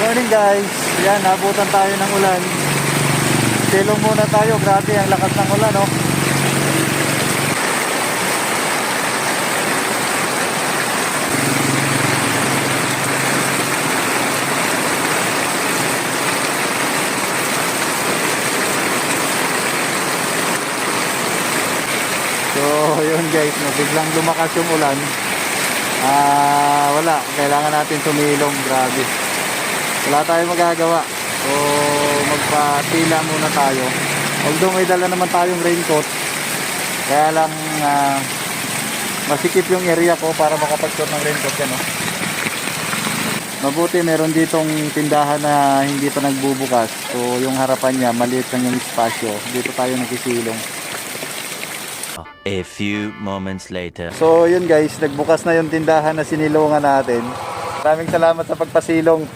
Morning guys, yan, nabutan tayo ng ulan. Silong muna tayo, grabe ang lakas ng ulan, no? So yun guys, no, biglang lumakas yung ulan. Wala, kailangan natin sumilong, grabe. Wala tayong magagawa. So magpatila muna tayo. Although may dala naman tayong raincoat, kaya lang masikip yung area ko para makapagsuot ng raincoat yan, no? Mabuti meron ditong tindahan na hindi pa nagbubukas. So yung harapan niya, maliit lang yung espasyo. Dito tayo nagsisilong. A few moments later. So yun guys, nagbukas na yung tindahan na sinilungan natin. Maraming salamat sa pagpasilong.